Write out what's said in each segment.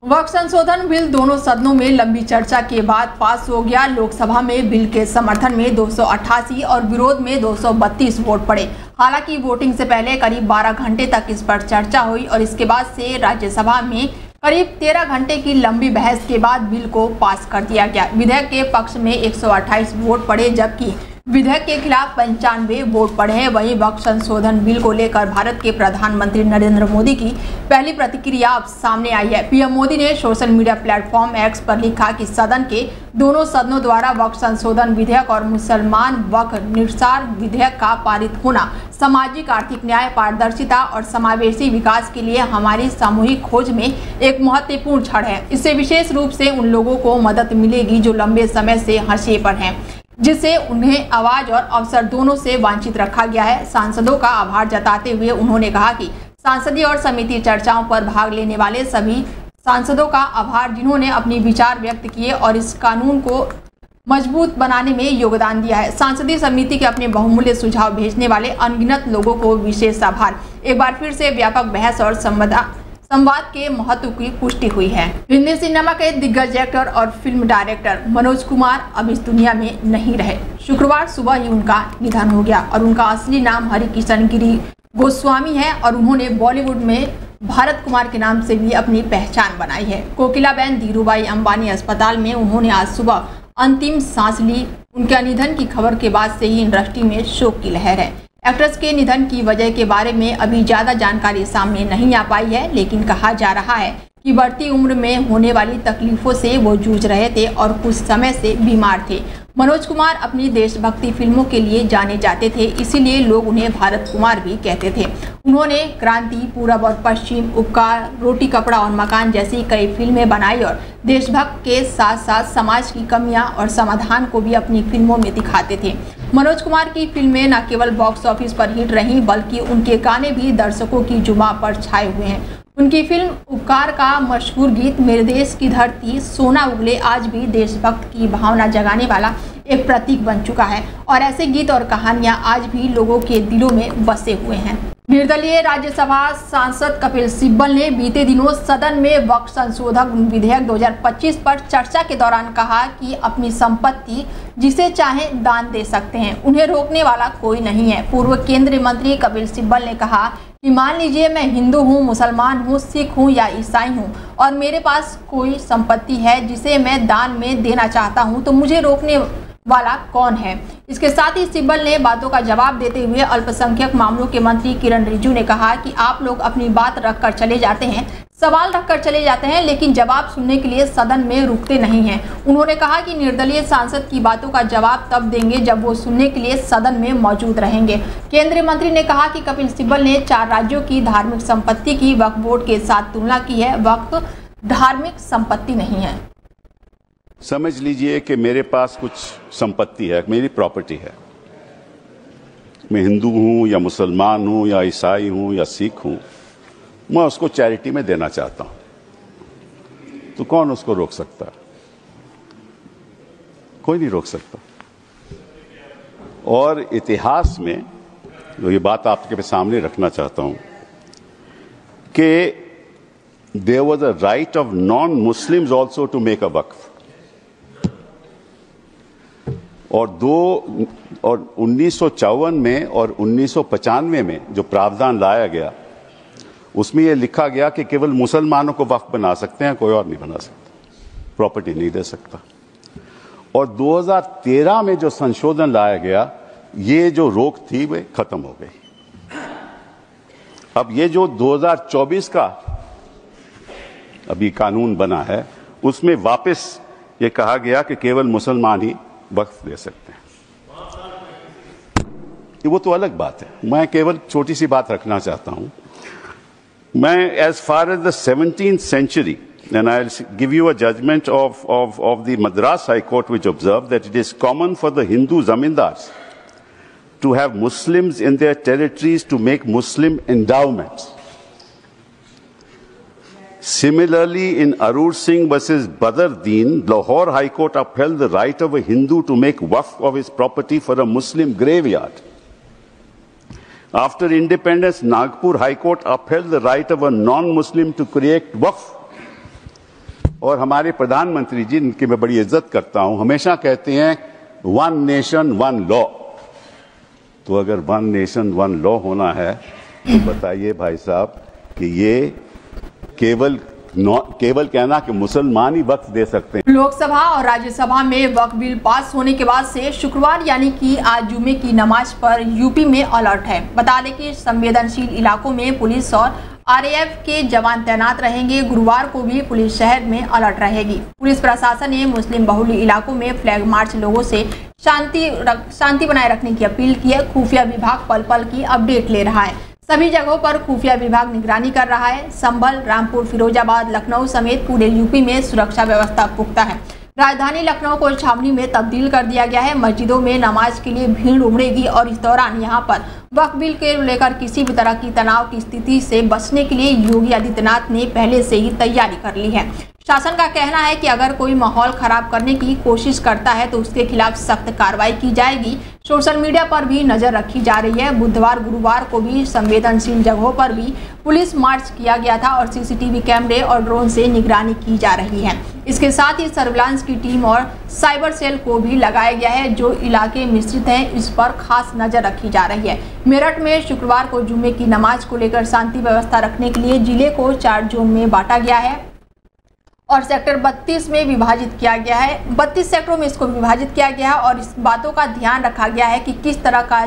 वक्फ संशोधन बिल दोनों सदनों में लंबी चर्चा के बाद पास हो गया। लोकसभा में बिल के समर्थन में 288 और विरोध में 232 वोट पड़े। हालांकि वोटिंग से पहले करीब 12 घंटे तक इस पर चर्चा हुई और इसके बाद से राज्यसभा में करीब 13 घंटे की लंबी बहस के बाद बिल को पास कर दिया गया। विधेयक के पक्ष में 128 वोट पड़े जबकि विधेयक के खिलाफ 95 वोट पड़े हैं। वहीं वक्फ संशोधन बिल को लेकर भारत के प्रधानमंत्री नरेंद्र मोदी की पहली प्रतिक्रिया अब सामने आई है। पीएम मोदी ने सोशल मीडिया प्लेटफॉर्म एक्स पर लिखा कि सदन के दोनों सदनों द्वारा वक्फ संशोधन विधेयक और मुसलमान वक्फ निस्तार विधेयक का पारित होना सामाजिक आर्थिक न्याय, पारदर्शिता और समावेशी विकास के लिए हमारी सामूहिक खोज में एक महत्वपूर्ण क्षण है। इससे विशेष रूप से उन लोगों को मदद मिलेगी जो लंबे समय से हाशिए पर हैं, जिससे उन्हें आवाज और अवसर दोनों से वंचित रखा गया है। सांसदों का आभार जताते हुए उन्होंने कहा कि संसदीय और समिति चर्चाओं पर भाग लेने वाले सभी सांसदों का आभार जिन्होंने अपने विचार व्यक्त किए और इस कानून को मजबूत बनाने में योगदान दिया है। संसदीय समिति के अपने बहुमूल्य सुझाव भेजने वाले अनगिनत लोगों को विशेष आभार। एक बार फिर से व्यापक बहस और संवाद के महत्व की पुष्टि हुई है। हिंदी सिनेमा के दिग्गज एक्टर और फिल्म डायरेक्टर मनोज कुमार अब इस दुनिया में नहीं रहे। शुक्रवार सुबह ही उनका निधन हो गया और उनका असली नाम हरिकिशन गिरी गोस्वामी है और उन्होंने बॉलीवुड में भारत कुमार के नाम से भी अपनी पहचान बनाई है। कोकिलाबेन धीरूभाई अंबानी अस्पताल में उन्होंने आज सुबह अंतिम सांस ली। उनके निधन की खबर के बाद से ही इंडस्ट्री में शोक की लहर है। एक्ट्रेस के निधन की वजह के बारे में अभी ज्यादा जानकारी सामने नहीं आ पाई है, लेकिन कहा जा रहा है कि बढ़ती उम्र में होने वाली तकलीफों से वो जूझ रहे थे और कुछ समय से बीमार थे। मनोज कुमार अपनी देशभक्ति फिल्मों के लिए जाने जाते थे, इसीलिए लोग उन्हें भारत कुमार भी कहते थे। उन्होंने क्रांति, पूरब और पश्चिम, उपकार, रोटी कपड़ा और मकान जैसी कई फिल्में बनाई और देशभक्त के साथ साथ समाज की कमियां और समाधान को भी अपनी फिल्मों में दिखाते थे। मनोज कुमार की फिल्में न केवल बॉक्स ऑफिस पर हिट रहीं बल्कि उनके गाने भी दर्शकों की जुबां पर छाए हुए हैं। उनकी फिल्म उपकार का मशहूर गीत मेरे देश की धरती सोना उगले आज भी देशभक्त की भावना जगाने वाला एक प्रतीक बन चुका है और ऐसे गीत और कहानियां आज भी लोगों के दिलों में बसे हुए हैं। निर्दलीय राज्यसभा सांसद कपिल सिब्बल ने बीते दिनों सदन में वक्फ संशोधन विधेयक 2025 पर चर्चा के दौरान कहा कि अपनी संपत्ति जिसे चाहे दान दे सकते हैं, उन्हें रोकने वाला कोई नहीं है। पूर्व केंद्रीय मंत्री कपिल सिब्बल ने कहा कि मान लीजिए मैं हिंदू हूँ, मुसलमान हूँ, सिख हूँ या ईसाई हूँ और मेरे पास कोई संपत्ति है जिसे मैं दान में देना चाहता हूँ, तो मुझे रोकने वाला कौन है। इसके साथ ही सिब्बल ने बातों का जवाब देते हुए अल्पसंख्यक मामलों के मंत्री किरण रिजिजू ने कहा कि आप लोग अपनी बात रखकर चले जाते हैं, सवाल रखकर चले जाते हैं, लेकिन जवाब सुनने के लिए सदन में रुकते नहीं हैं। उन्होंने कहा कि निर्दलीय सांसद की बातों का जवाब तब देंगे जब वो सुनने के लिए सदन में मौजूद रहेंगे। केंद्रीय मंत्री ने कहा कि कपिल सिब्बल ने 4 राज्यों की धार्मिक संपत्ति की वक्फ बोर्ड के साथ तुलना की है। वक्फ धार्मिक संपत्ति नहीं है। समझ लीजिए कि मेरे पास कुछ संपत्ति है, मेरी प्रॉपर्टी है। मैं हिंदू हूं या मुसलमान हूं या ईसाई हूं या सिख हूं, मैं उसको चैरिटी में देना चाहता हूं, तो कौन उसको रोक सकता है? कोई नहीं रोक सकता। और इतिहास में जो ये बात आपके सामने रखना चाहता हूं कि there was a right of non Muslims also to make a waqf. और 1954 में और 1995 में जो प्रावधान लाया गया उसमें यह लिखा गया कि केवल मुसलमानों को वक्फ बना सकते हैं, कोई और नहीं बना सकता, प्रॉपर्टी नहीं दे सकता। और 2013 में जो संशोधन लाया गया, ये जो रोक थी वे खत्म हो गई। अब ये जो 2024 का अभी कानून बना है उसमें वापस ये कहा गया कि केवल मुसलमान ही वक्फ दे सकते हैं। वो तो अलग बात है, मैं केवल छोटी सी बात रखना चाहता हूं। मैं as far as the 17th century, and I'll give you a judgment of the Madras High Court, which observed that it is common for the Hindu zamindars to have Muslims in their territories to make Muslim endowments. Similarly, in Arur Singh versus Badr Deen, Lahore High Court upheld the right of a Hindu to make waqf of his property for a Muslim graveyard. After independence, Nagpur High Court upheld the right of a non-Muslim to create waqf और हमारे प्रधानमंत्री जी, इनकी मैं बड़ी इज्जत करता हूं, हमेशा कहते हैं वन नेशन वन लॉ। तो अगर वन नेशन वन लॉ होना है तो बताइए भाई साहब कि ये केवल कहना कि मुसलमान ही वक्फ दे सकते हैं। लोकसभा और राज्यसभा में वक्फ बिल पास होने के बाद से शुक्रवार यानी कि आज जुमे की नमाज पर यूपी में अलर्ट है। बता दें कि संवेदनशील इलाकों में पुलिस और आरएएफ के जवान तैनात रहेंगे। गुरुवार को भी पुलिस शहर में अलर्ट रहेगी। पुलिस प्रशासन ने मुस्लिम बहुल इलाकों में फ्लैग मार्च लोगों से शांति बनाए रखने की अपील की है। खुफिया विभाग पल पल की अपडेट ले रहा है। सभी जगहों पर खुफिया विभाग निगरानी कर रहा है। संभल, रामपुर, फिरोजाबाद, लखनऊ समेत पूरे यूपी में सुरक्षा व्यवस्था पुख्ता है। राजधानी लखनऊ को छावनी में तब्दील कर दिया गया है। मस्जिदों में नमाज के लिए भीड़ उमड़ेगी और इस दौरान यहां पर वक्फ बिल के लेकर किसी भी तरह की तनाव की स्थिति से बचने के लिए योगी आदित्यनाथ ने पहले से ही तैयारी कर ली है। शासन का कहना है कि अगर कोई माहौल खराब करने की कोशिश करता है तो उसके खिलाफ सख्त कार्रवाई की जाएगी। सोशल मीडिया पर भी नजर रखी जा रही है। बुधवार, गुरुवार को भी संवेदनशील जगहों पर भी पुलिस मार्च किया गया था और सीसीटीवी कैमरे और ड्रोन से निगरानी की जा रही है। इसके साथ ही सर्विलांस की टीम और साइबर सेल को भी लगाया गया है। जो इलाके मिश्रित हैं इस पर खास नजर रखी जा रही है। मेरठ में शुक्रवार को जुम्मे की नमाज को लेकर शांति व्यवस्था रखने के लिए जिले को 4 जोन में बांटा गया है और सेक्टर 32 में विभाजित किया गया है। 32 सेक्टरों में इसको विभाजित किया गया है और इस बातों का ध्यान रखा गया है कि किस तरह का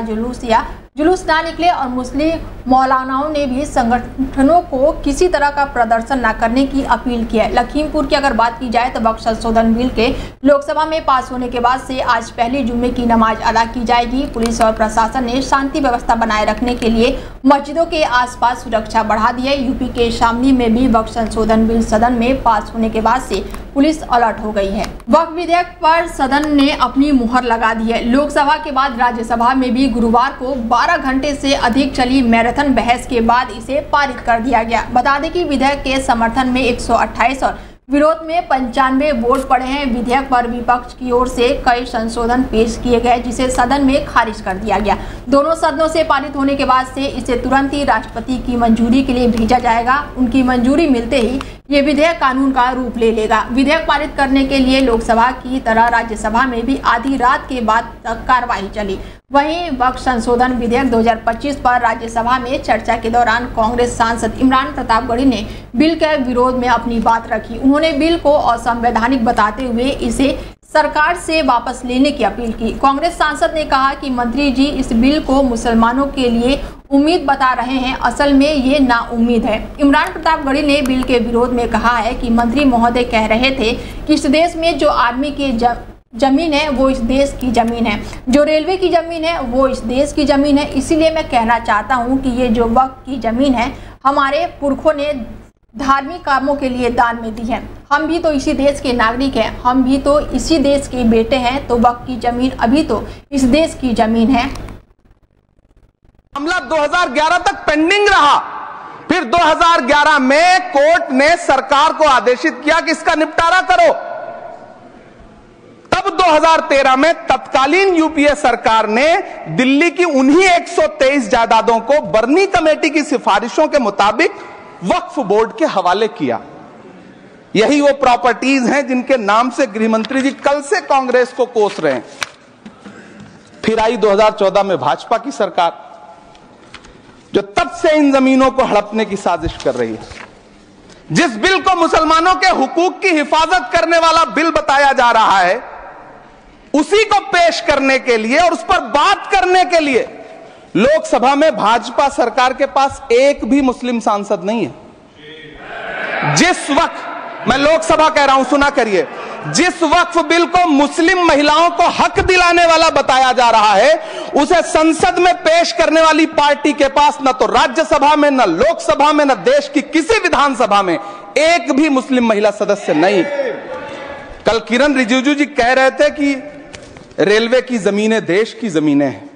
जुलूस ना निकले और मुस्लिम मौलानाओं ने भी संगठनों को किसी तरह का प्रदर्शन न करने की अपील की है। लखीमपुर की अगर बात की जाए तो वक्फ संशोधन बिल के लोकसभा में पास होने के बाद से आज पहले जुम्मे की नमाज अदा की जाएगी। पुलिस और प्रशासन ने शांति व्यवस्था बनाए रखने के लिए मस्जिदों के आसपास सुरक्षा बढ़ा दी है। यूपी के शामली में भी वक्फ संशोधन बिल सदन में पास होने के बाद से पुलिस अलर्ट हो गई है। वक्फ विधेयक पर सदन ने अपनी मुहर लगा दी है। लोकसभा के बाद राज्यसभा में भी गुरुवार को 12 घंटे से अधिक चली मैराथन बहस के बाद इसे पारित कर दिया गया। बता दें कि विधेयक के समर्थन में 128 और विरोध में 95 वोट पड़े हैं। विधेयक पर विपक्ष की ओर से कई संशोधन पेश किए गए जिसे सदन में खारिज कर दिया गया। दोनों सदनों से पारित होने के बाद से इसे तुरंत ही राष्ट्रपति की मंजूरी के लिए भेजा जाएगा। उनकी मंजूरी मिलते ही ये विधेयक कानून का रूप ले लेगा। विधेयक पारित करने के लिए लोकसभा की तरह राज्यसभा में भी आधी रात के बाद तक कार्रवाई चली। वहीं वक्फ संशोधन विधेयक 2025 पर राज्यसभा में चर्चा के दौरान कांग्रेस सांसद इमरान प्रतापगढ़ी ने बिल के विरोध में अपनी बात रखी। उन्होंने बिल को असंवैधानिक बताते हुए इसे सरकार से वापस लेने की अपील की। कांग्रेस सांसद ने कहा कि मंत्री जी इस बिल को मुसलमानों के लिए उम्मीद बता रहे हैं, असल में ये नाउम्मीद है। इमरान प्रतापगढ़ी ने बिल के विरोध में कहा है कि मंत्री महोदय कह रहे थे कि इस देश में जो आर्मी की जमीन है वो इस देश की जमीन है, जो रेलवे की जमीन है वो इस देश की जमीन है। इसीलिए मैं कहना चाहता हूँ कि ये जो वक्फ की जमीन है हमारे पुरखों ने धार्मिक कामों के लिए दान में दी है। हम भी तो इसी देश के नागरिक हैं, हम भी तो इसी देश के बेटे हैं। तो वक्फ की जमीन अभी तो इस देश की जमीन है। मामला 2011 तक पेंडिंग रहा। फिर 2011 में कोर्ट ने सरकार को आदेशित किया कि इसका निपटारा करो। तब 2013 में तत्कालीन यूपीए सरकार ने दिल्ली की उन्हीं 123 जायदादों को बर्नी कमेटी की सिफारिशों के मुताबिक वक्फ बोर्ड के हवाले किया। यही वो प्रॉपर्टीज हैं जिनके नाम से गृहमंत्री जी कल से कांग्रेस को कोस रहे हैं। फिर आई 2014 में भाजपा की सरकार, जो तब से इन जमीनों को हड़पने की साजिश कर रही है। जिस बिल को मुसलमानों के हुकूक की हिफाजत करने वाला बिल बताया जा रहा है, उसी को पेश करने के लिए और उस पर बात करने के लिए लोकसभा में भाजपा सरकार के पास एक भी मुस्लिम सांसद नहीं है। जिस वक्त मैं लोकसभा कह रहा हूं, सुना करिए, जिस वक्फ बिल को मुस्लिम महिलाओं को हक दिलाने वाला बताया जा रहा है, उसे संसद में पेश करने वाली पार्टी के पास न तो राज्यसभा में, न लोकसभा में, न देश की किसी विधानसभा में एक भी मुस्लिम महिला सदस्य नहीं। कल किरण रिजिजू जी कह रहे थे कि रेलवे की जमीनें देश की जमीनें हैं,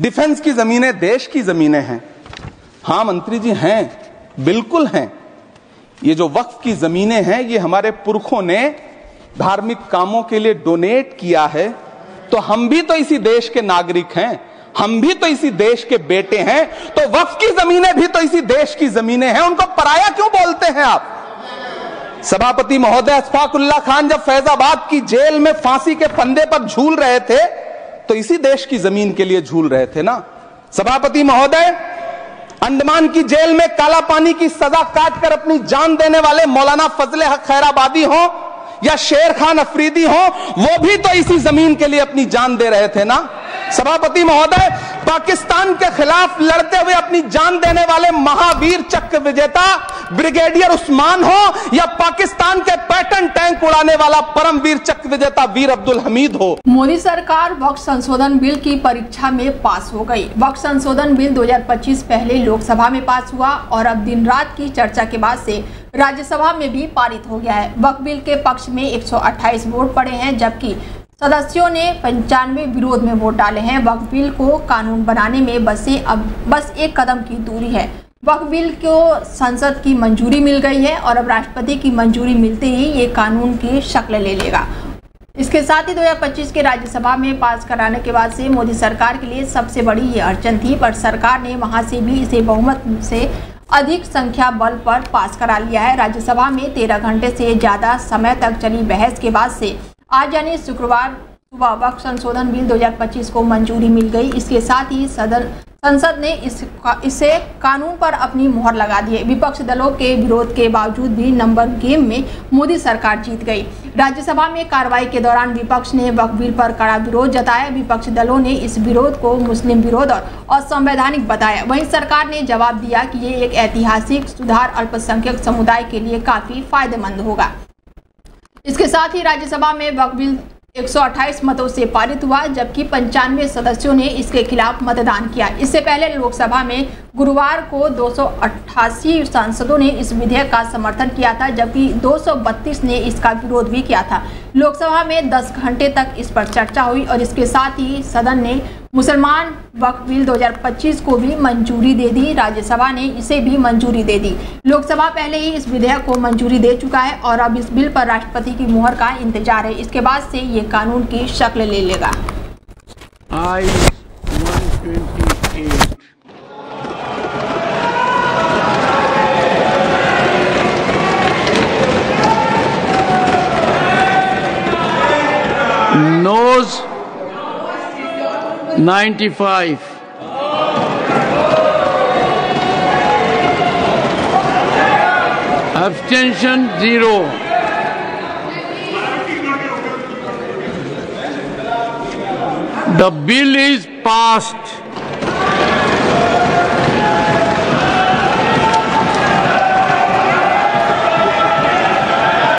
डिफेंस की जमीनें देश की जमीनें हैं। हां मंत्री जी हैं, बिल्कुल हैं। ये जो वक्फ की जमीनें हैं ये हमारे पुरखों ने धार्मिक कामों के लिए डोनेट किया है। तो हम भी तो इसी देश के नागरिक हैं, हम भी तो इसी देश के बेटे हैं। तो वक्फ की जमीनें भी तो इसी देश की जमीनें हैं। उनको पराया क्यों बोलते हैं आप? सभापति महोदय, अशफाकुल्ला खान जब फैजाबाद की जेल में फांसी के फंदे पर झूल रहे थे तो इसी देश की जमीन के लिए झूल रहे थे ना। सभापति महोदय, अंडमान की जेल में काला पानी की सजा काटकर अपनी जान देने वाले मौलाना फजले हक खैराबादी हो या शेर खान अफरीदी हो, वो भी तो इसी जमीन के लिए अपनी जान दे रहे थे ना। सभापति महोदय, पाकिस्तान के खिलाफ लड़ते हुए अपनी जान देने वाले महावीर चक्र विजेता ब्रिगेडियर उस्मान हो या पाकिस्तान के पैटर्न टैंक उड़ाने वाला परमवीर चक्र विजेता वीर अब्दुल हमीद हो। मोदी सरकार वक्फ संशोधन बिल की परीक्षा में पास हो गई। वक्फ संशोधन बिल 2025 पहले लोकसभा में पास हुआ और अब दिन रात की चर्चा के बाद से राज्यसभा में भी पारित हो गया है। वक्फ बिल के पक्ष में 128 वोट पड़े हैं, जबकि सदस्यों ने 95 विरोध में वोट डाले हैं। वक्फ बिल को कानून बनाने में बस एक कदम की दूरी है। वक्फ बिल को संसद की मंजूरी मिल गई है और अब राष्ट्रपति की मंजूरी मिलते ही ये कानून की शक्ल ले लेगा। इसके साथ ही 2025 के राज्यसभा में पास कराने के बाद से मोदी सरकार के लिए सबसे बड़ी ये अड़चन थी, पर सरकार ने वहां से भी इसे बहुमत से अधिक संख्या बल पर पास करा लिया है। राज्यसभा में 13 घंटे से ज्यादा समय तक चली बहस के बाद से आज यानी शुक्रवार सुबह वक्फ संशोधन बिल 2025 को मंजूरी मिल गई। इसके साथ ही संसद ने इसे कानून पर अपनी मोहर लगा दी है। विपक्ष दलों के विरोध के बावजूद भी नंबर गेम में मोदी सरकार जीत गई। राज्यसभा में कार्रवाई के दौरान विपक्ष ने वक्फ बिल पर कड़ा विरोध जताया। विपक्ष दलों ने इस विरोध को मुस्लिम विरोध और असंवैधानिक बताया। वहीं सरकार ने जवाब दिया कि ये एक ऐतिहासिक सुधार अल्पसंख्यक समुदाय के लिए काफी फायदेमंद होगा। इसके साथ ही राज्यसभा में वक्फ बिल 128 मतों से पारित हुआ, जबकि 95 सदस्यों ने इसके खिलाफ मतदान किया। इससे पहले लोकसभा में गुरुवार को 288 सांसदों ने इस विधेयक का समर्थन किया था, जबकि 232 ने इसका विरोध भी किया था। लोकसभा में 10 घंटे तक इस पर चर्चा हुई और इसके साथ ही सदन ने मुसलमान वक्फ बिल 2025 को भी मंजूरी दे दी। राज्यसभा ने इसे भी मंजूरी दे दी। लोकसभा पहले ही इस विधेयक को मंजूरी दे चुका है और अब इस बिल पर राष्ट्रपति की मुहर का इंतजार है। इसके बाद से ये कानून की शक्ल ले लेगा। Noes 95. Abstention 0. The bill is passed.